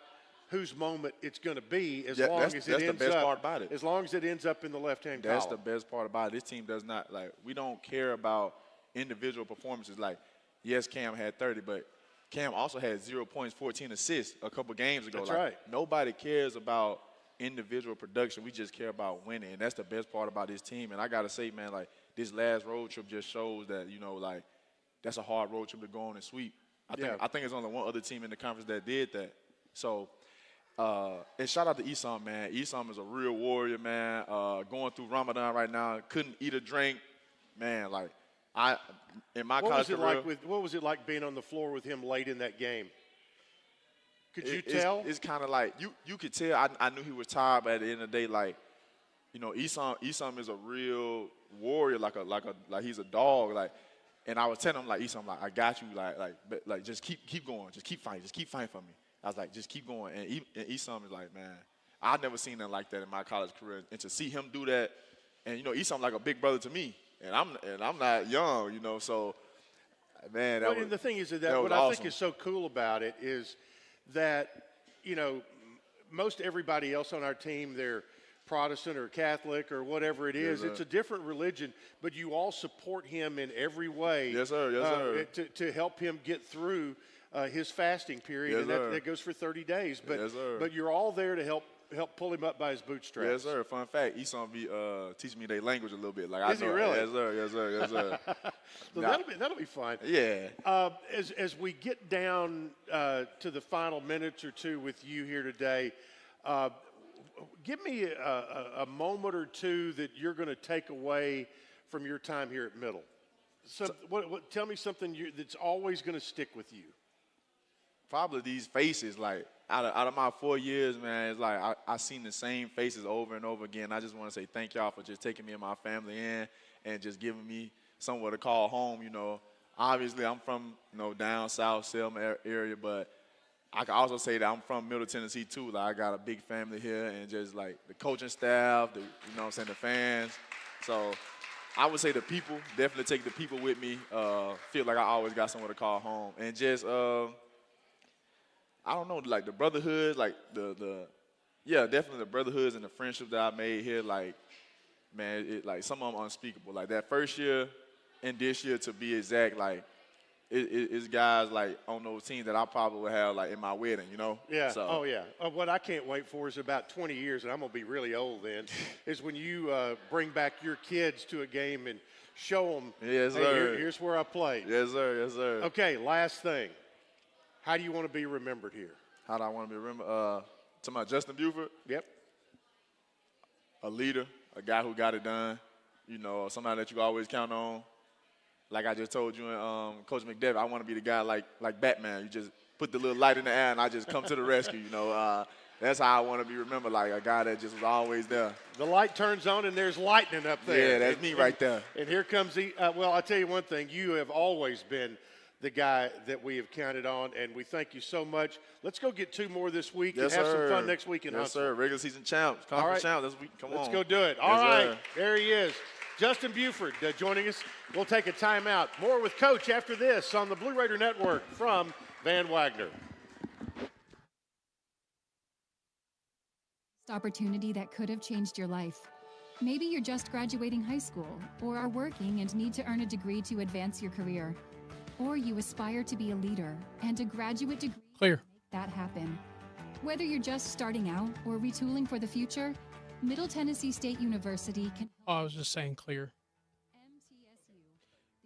whose moment it's going to be as long as it ends up. That's the best part about it. As long as it ends up in the left-hand column. That's the best part about it. This team does not, like, we don't care about individual performances. Like, yes, Cam had 30, but Cam also had 0 points, 14 assists a couple games ago. That's like, right. Nobody cares about individual production. We just care about winning, and that's the best part about this team. And I got to say, man, like, this last road trip just shows that, you know, like, that's a hard road trip to go on and sweep. I think it's only one other team in the conference that did that. So, and shout out to Esam, man. Esam is a real warrior, man. Going through Ramadan right now, couldn't eat or drink. Man, like, in my college career, what was it like being on the floor with him late in that game? Could you tell? It's kind of like you could tell. I knew he was tired, but at the end of the day, like, you know, Esam is a real warrior, like he's a dog, like. And I was telling him, like, Esam, like, I got you, like just keep going, just keep fighting for me. I was like, just keep going. And Esam is like, man, I've never seen nothing like that in my college career, and to see him do that, and you know, Esam like a big brother to me. And I'm not young, you know, so, man. And the thing is that what awesome. I think is so cool about it is that, you know, most everybody else on our team, they're Protestant or Catholic or whatever it is. It's a different religion, but you all support him in every way. Yes, sir. Yes, sir. To help him get through his fasting period, yes, and that goes for 30 days. But yes, sir. But you're all there to help pull him up by his bootstraps. Yes, sir. Fun fact, Esam be teaching me their language a little bit. Like, Is he really? Yes, sir. Yes, sir. Yes, sir. So that'll be fun. Yeah. As we get down to the final minutes or two with you here today, give me a moment or two that you're going to take away from your time here at Middle. Tell me something that's always going to stick with you. Probably these faces, like, out of my 4 years, man, it's like I seen the same faces over and over again. I just want to say thank y'all for just taking me and my family in and just giving me somewhere to call home, you know. Obviously, I'm from, you know, down south, Selma area, but I can also say that I'm from Middle Tennessee, too. Like, I got a big family here, and just, like, the coaching staff, you know what I'm saying, the fans. So I would say the people, definitely take the people with me. Feel like I always got somewhere to call home. And just, I don't know, like the brotherhood, like definitely the brotherhoods and the friendships that I made here, like, man, like some of them unspeakable. Like that first year and this year, to be exact, like it's guys like on those teams that I probably would have like in my wedding, you know? Yeah. So. Oh yeah. What I can't wait for is about 20 years, and I'm gonna be really old then. Is when you bring back your kids to a game and show them. Yes, hey, sir. Here's where I played. Yes, sir. Yes, sir. Okay. Last thing. How do you want to be remembered here? How do I want to be remembered? To my Justin Buford. Yep. A leader, a guy who got it done. You know, somebody that you always count on. Like I just told you, Coach McDevitt, I want to be the guy like Batman. You just put the little light in the air, and I just come to the rescue. You know, that's how I want to be remembered, like a guy that just was always there. The light turns on, and there's lightning up there. Yeah, that's me right there. And here comes well, I'll tell you one thing. You have always been the guy that we have counted on, and we thank you so much. Let's go get 2 more this week and have some fun next week in Huntsville. Yes, sir. Regular season champs, conference champs this week. Come on. Let's go do it. All right. There he is. Justin Buford joining us. We'll take a timeout. More with Coach after this on the Blue Raider Network from Van Wagner. Opportunity that could have changed your life. Maybe you're just graduating high school or are working and need to earn a degree to advance your career. Or you aspire to be a leader and a graduate degree Clear. to make that happen. Whether you're just starting out or retooling for the future, Middle Tennessee State University can. Oh, I was just saying clear.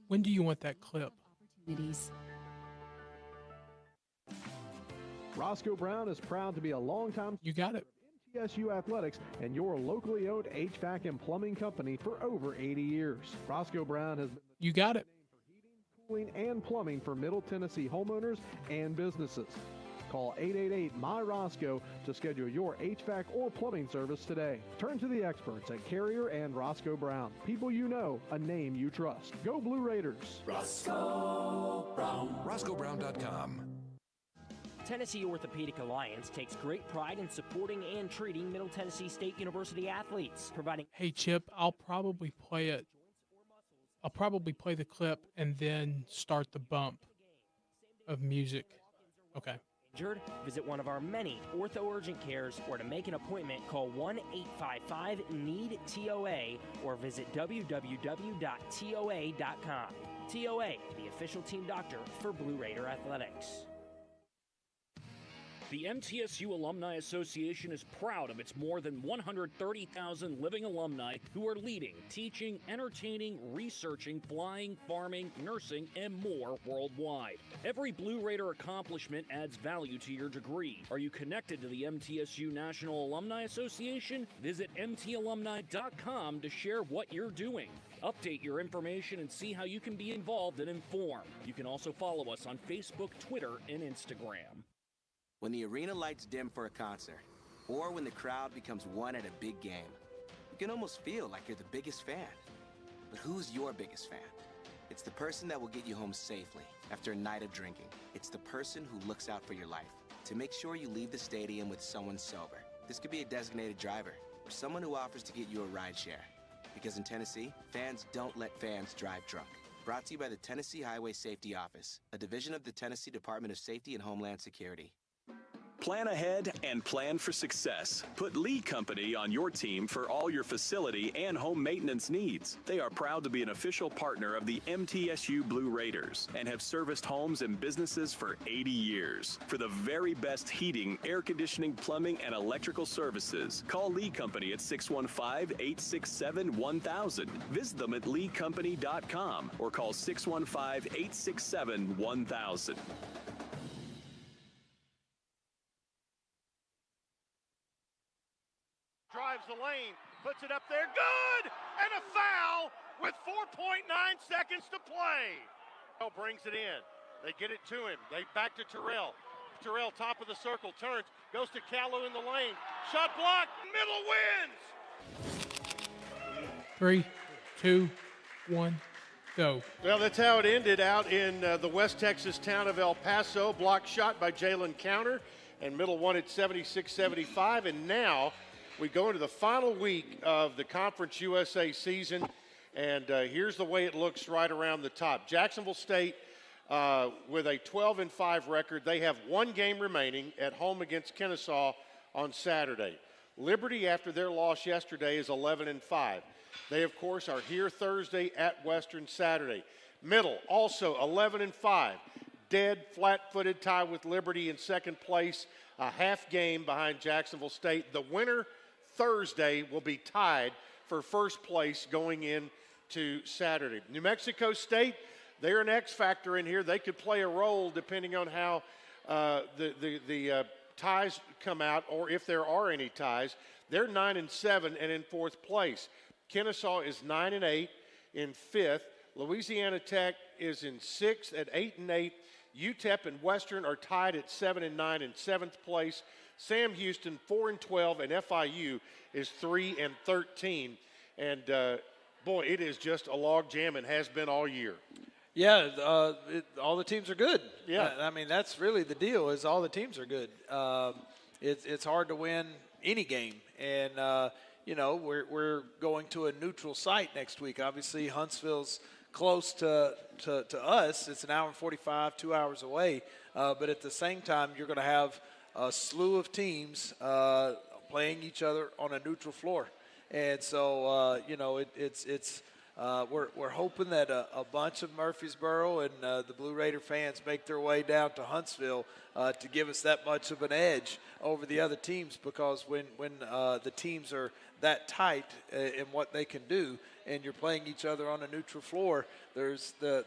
When do you want that clip? Opportunities. Roscoe Brown is proud to be a longtime. You got it. MTSU Athletics and your locally owned HVAC and plumbing company for over 80 years. Roscoe Brown has been the You got it. cooling and plumbing for Middle Tennessee homeowners and businesses. Call 888-MY-ROSCOE to schedule your HVAC or plumbing service today. Turn to the experts at Carrier and Roscoe Brown. People you know, a name you trust. Go Blue Raiders. Roscoe Brown. RoscoeBrown.com. Tennessee Orthopedic Alliance takes great pride in supporting and treating Middle Tennessee State University athletes, providing... Hey, Chip, I'll probably play it. I'll probably play the clip and then start the bump of music. Okay. Injured? Visit one of our many ortho urgent cares, or to make an appointment, call 1-855-NEED-TOA or visit www.toa.com. TOA, the official team doctor for Blue Raider Athletics. The MTSU Alumni Association is proud of its more than 130,000 living alumni who are leading, teaching, entertaining, researching, flying, farming, nursing, and more worldwide. Every Blue Raider accomplishment adds value to your degree. Are you connected to the MTSU National Alumni Association? Visit mtalumni.com to share what you're doing. Update your information and see how you can be involved and informed. You can also follow us on Facebook, Twitter, and Instagram. When the arena lights dim for a concert, or when the crowd becomes one at a big game, you can almost feel like you're the biggest fan. But who's your biggest fan? It's the person that will get you home safely after a night of drinking. It's the person who looks out for your life to make sure you leave the stadium with someone sober. This could be a designated driver or someone who offers to get you a ride share. Because in Tennessee, fans don't let fans drive drunk. Brought to you by the Tennessee Highway Safety Office, a division of the Tennessee Department of Safety and Homeland Security. Plan ahead and plan for success. Put Lee Company on your team for all your facility and home maintenance needs. They are proud to be an official partner of the MTSU Blue Raiders and have serviced homes and businesses for 80 years. For the very best heating, air conditioning, plumbing, and electrical services, call Lee Company at 615-867-1000. Visit them at leecompany.com or call 615-867-1000. Drives the lane, puts it up there, good! And a foul with 4.9 seconds to play. Brings it in. They get it to him. They back to Terrell. Terrell, top of the circle, turns, goes to Callow in the lane. Shot blocked, middle wins! 3, 2, 1, go. Well, that's how it ended out in the West Texas town of El Paso. Block shot by Jalen Counter, and Middle won at 76-75, and now we go into the final week of the Conference USA season, and here's the way it looks right around the top. Jacksonville State with a 12-5 record. They have one game remaining at home against Kennesaw on Saturday. Liberty, after their loss yesterday, is 11-5. They, of course, are here Thursday at Western Saturday. Middle, also 11-5. Dead, flat-footed tie with Liberty in second place, a half game behind Jacksonville State. The winner Thursday will be tied for first place going into Saturday. New Mexico State, they're an X factor in here. They could play a role depending on how the ties come out, or if there are any ties. They're 9-7 and in fourth place. Kennesaw is 9-8 in fifth. Louisiana Tech is in sixth at 8-8. UTEP and Western are tied at 7-9 in seventh place. Sam Houston 4-12, and FIU is 3-13. And boy, it is just a log jam and has been all year. Yeah, all the teams are good. Yeah, I mean that's really the deal. Is all the teams are good. It's hard to win any game, and you know we're going to a neutral site next week. Obviously, Huntsville's close to us. It's an hour and 45, 2 hours away. But at the same time, you're going to have a slew of teams playing each other on a neutral floor. And so, you know, it's We're hoping that a bunch of Murfreesboro and the Blue Raider fans make their way down to Huntsville to give us that much of an edge over the other teams, because when the teams are that tight in what they can do and you're playing each other on a neutral floor, there's the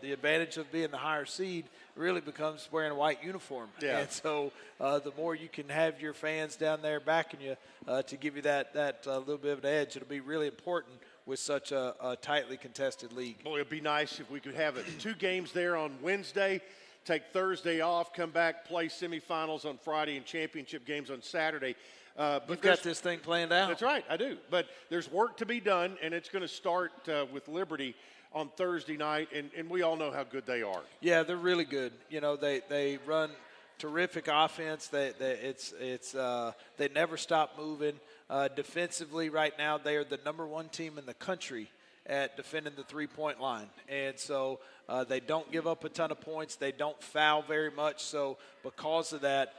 advantage of being the higher seed really becomes wearing a white uniform. Yeah. And so the more you can have your fans down there backing you to give you that little bit of an edge, it'll be really important with such a tightly contested league. Well, it'd be nice if we could have it. 2 games there on Wednesday, take Thursday off, come back, play semifinals on Friday and championship games on Saturday. But you've got this thing planned out. That's right, I do. But there's work to be done, and it's going to start with Liberty on Thursday night, and we all know how good they are. Yeah, they're really good. You know, they run terrific offense. They never stop moving. Defensively right now, they are the #1 team in the country at defending the three-point line. And so they don't give up a ton of points. They don't foul very much. So because of that,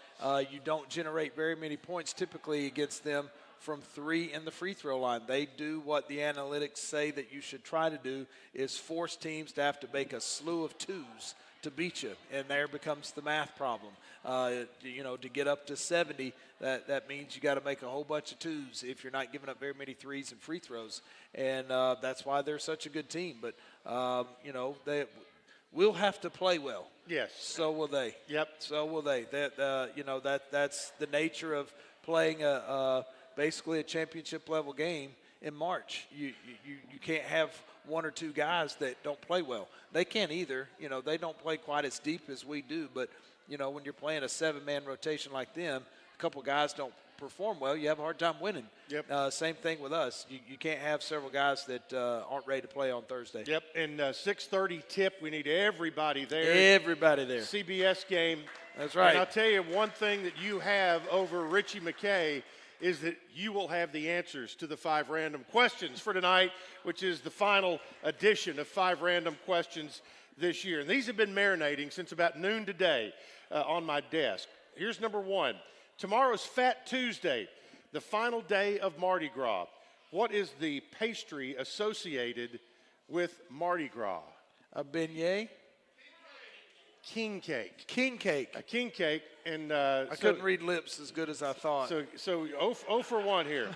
you don't generate very many points typically against them from 3 in the free throw line. They do what the analytics say that you should try to do, is force teams to have to make a slew of 2s to beat you, and there becomes the math problem. To get up to 70, that means you got to make a whole bunch of 2s if you're not giving up very many 3s and free throws, and that's why they're such a good team. But they will have to play well. Yes. So will they. Yep. So will they. That's the nature of playing basically a championship level game in March. You can't have 1 or 2 guys that don't play well. They can't either. They don't play quite as deep as we do, but when you're playing a 7-man rotation like them, a couple guys don't perform well, you have a hard time winning. Yep. Same thing with us. You can't have several guys that aren't ready to play on Thursday. Yep, and 6:30 tip. We need everybody there. Everybody there. CBS game. That's right. And I'll tell you one thing that you have over Richie McKay is that you will have the answers to the 5 random questions for tonight, which is the final edition of 5 random questions this year. And these have been marinating since about noon today on my desk. Here's number 1. Tomorrow's Fat Tuesday, the final day of Mardi Gras. What is the pastry associated with Mardi Gras? A beignet? King cake. King cake. A king cake. And I couldn't read lips as good as I thought. So 0 for 1 here.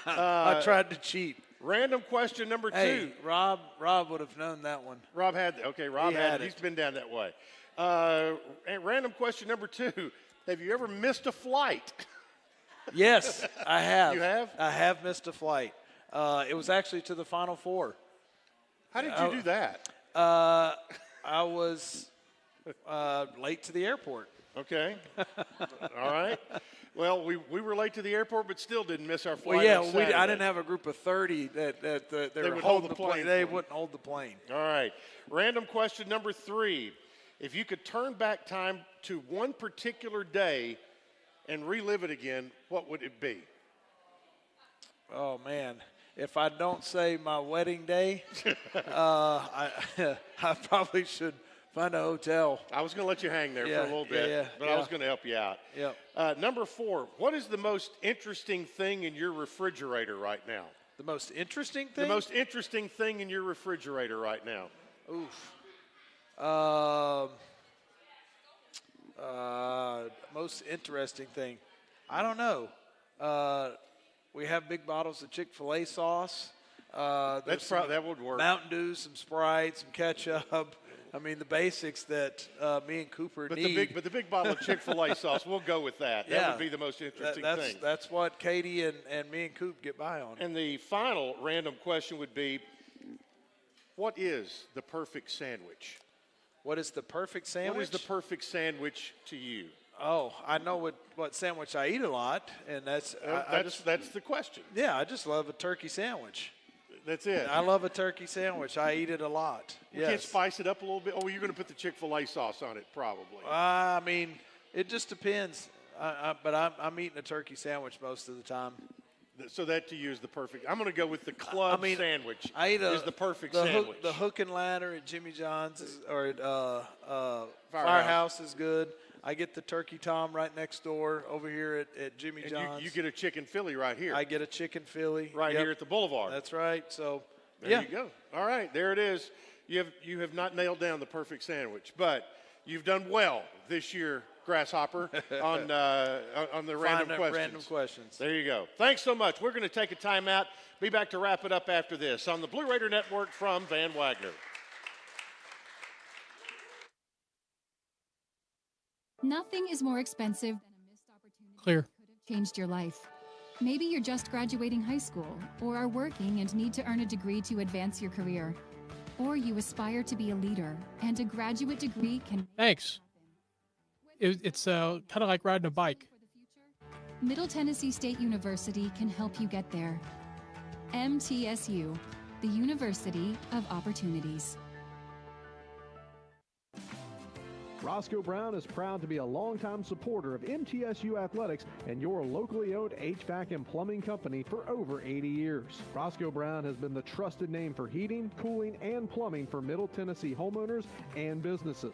I tried to cheat. Random question number 2. Hey, Rob would have known that one. Rob had it. He's been down that way. And random question number 2. Have you ever missed a flight? Yes, I have. You have? I have missed a flight. It was actually to the Final Four. How did you do that? I was late to the airport. Okay. All right. Well, we were late to the airport, but still didn't miss our flight. Well, yeah, on Saturday. I didn't have a group of 30 that they would were hold holding the plane. They wouldn't hold the plane. All right. Random question number 3. If you could turn back time to one particular day and relive it again, what would it be? Oh, man. If I don't say my wedding day, I probably should find a hotel. I was going to let you hang there for a little bit, but I was going to help you out. Yep. Number 4, what is the most interesting thing in your refrigerator right now? The most interesting thing? The most interesting thing in your refrigerator right now. Oof. Most interesting thing. I don't know. We have big bottles of Chick-fil-A sauce. That would work. Mountain Dew, some Sprite, some ketchup. I mean, the basics that me and Cooper need. But the big bottle of Chick-fil-A sauce, we'll go with that. That would be the most interesting thing. That's what Katie and me and Coop get by on. And the final random question would be, what is the perfect sandwich? What is the perfect sandwich? What is the perfect sandwich to you? Oh, I know what sandwich I eat a lot, and that's the question. Yeah, I just love a turkey sandwich. That's it. I love a turkey sandwich. I eat it a lot. You can't spice it up a little bit? Oh, you're going to put the Chick-fil-A sauce on it, probably. I mean, it just depends. But I'm eating a turkey sandwich most of the time. So that to you is the perfect. I'm going to go with the club sandwich. I eat is the perfect sandwich. The hook and ladder at Jimmy John's or at Firehouse is good. I get the Turkey Tom right next door over here at Jimmy John's. You get a chicken Philly right here. I get a chicken Philly. Right here at the Boulevard. That's right. So There you go. All right, there it is. You have not nailed down the perfect sandwich, but you've done well this year, Grasshopper, on the random questions. There you go. Thanks so much. We're going to take a timeout. Be back to wrap it up after this on the Blue Raider Network from Van Wagner. Nothing is more expensive than a missed opportunity Clear. that could have changed your life. Maybe you're just graduating high school, or are working and need to earn a degree to advance your career. Or you aspire to be a leader, and a graduate degree can... Thanks. It's kind of like riding a bike. Middle Tennessee State University can help you get there. MTSU, the University of Opportunities. Roscoe Brown is proud to be a longtime supporter of MTSU athletics and your locally owned HVAC and plumbing company for over 80 years. Roscoe Brown has been the trusted name for heating, cooling, and plumbing for Middle Tennessee homeowners and businesses.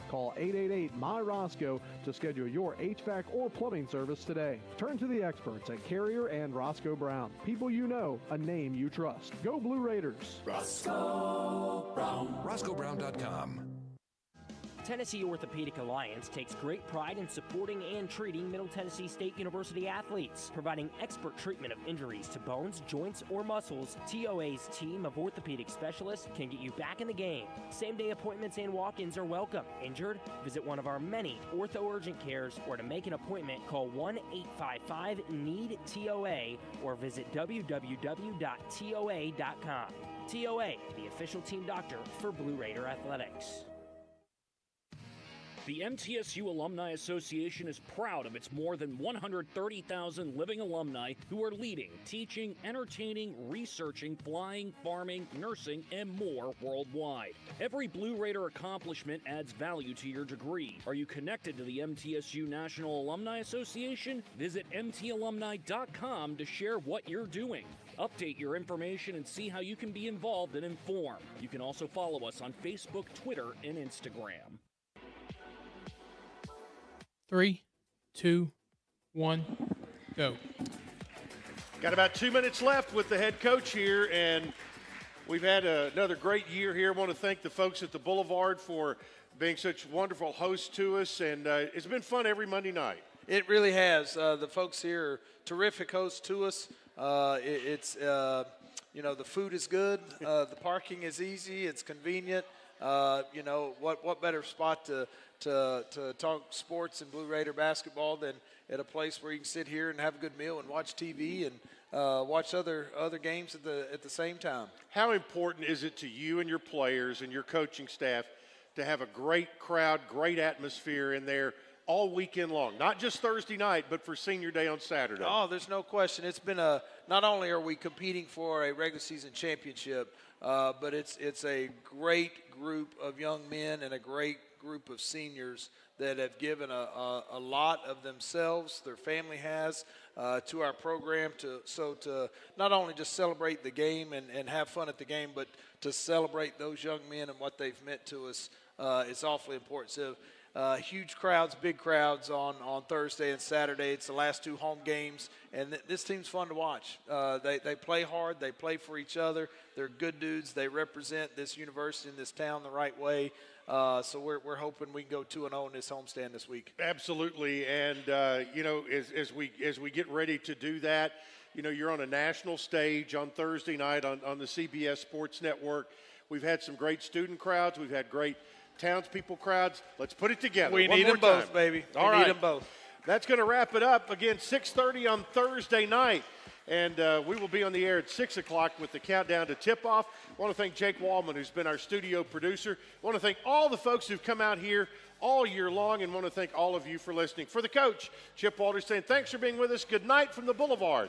Call 888-MY-ROSCOE to schedule your HVAC or plumbing service today. Turn to the experts at Carrier and Roscoe Brown. People you know, a name you trust. Go Blue Raiders. Roscoe Brown. RoscoeBrown.com. Tennessee Orthopedic Alliance takes great pride in supporting and treating Middle Tennessee State University athletes, providing expert treatment of injuries to bones, joints, or muscles. TOA's team of orthopedic specialists can get you back in the game. Same-day appointments and walk-ins are welcome. Injured? Visit one of our many ortho urgent cares, or to make an appointment, call 1-855-NEED-TOA or visit www.toa.com. TOA, the official team doctor for Blue Raider Athletics. The MTSU Alumni Association is proud of its more than 130,000 living alumni who are leading, teaching, entertaining, researching, flying, farming, nursing, and more worldwide. Every Blue Raider accomplishment adds value to your degree. Are you connected to the MTSU National Alumni Association? Visit mtalumni.com to share what you're doing. Update your information and see how you can be involved and informed. You can also follow us on Facebook, Twitter, and Instagram. 3, 2, 1, go. Got about 2 minutes left with the head coach here, and we've had another great year here. I want to thank the folks at the Boulevard for being such wonderful hosts to us, and it's been fun every Monday night. It really has. The folks here are terrific hosts to us. The food is good. The parking is easy. It's convenient. What better spot to talk sports and Blue Raider basketball than at a place where you can sit here and have a good meal and watch TV and watch other games at the same time. How important is it to you and your players and your coaching staff to have a great crowd, great atmosphere in there all weekend long, not just Thursday night, but for Senior Day on Saturday? Oh, there's no question. It's been not only are we competing for a regular season championship, but it's a great group of young men and a great group of seniors that have given a lot of themselves, their family has, to our program to not only just celebrate the game and have fun at the game, but to celebrate those young men and what they've meant to us. It's awfully important. So huge crowds, big crowds on Thursday and Saturday. It's the last two home games, and this team's fun to watch. They play hard. They play for each other. They're good dudes. They represent this university and this town the right way. So we're hoping we can go 2-0 in this homestand this week. Absolutely, and as we get ready to do that, you're on a national stage on Thursday night on the CBS Sports Network. We've had some great student crowds. We've had great townspeople crowds. Let's put it together. We need them both, baby. All right. We need them both. That's going to wrap it up. Again, 6:30 on Thursday night. And we will be on the air at 6 o'clock with the countdown to tip-off. I want to thank Jake Wallman, who's been our studio producer. I want to thank all the folks who've come out here all year long, and want to thank all of you for listening. For the coach, Chip Walters, saying thanks for being with us. Good night from the Boulevard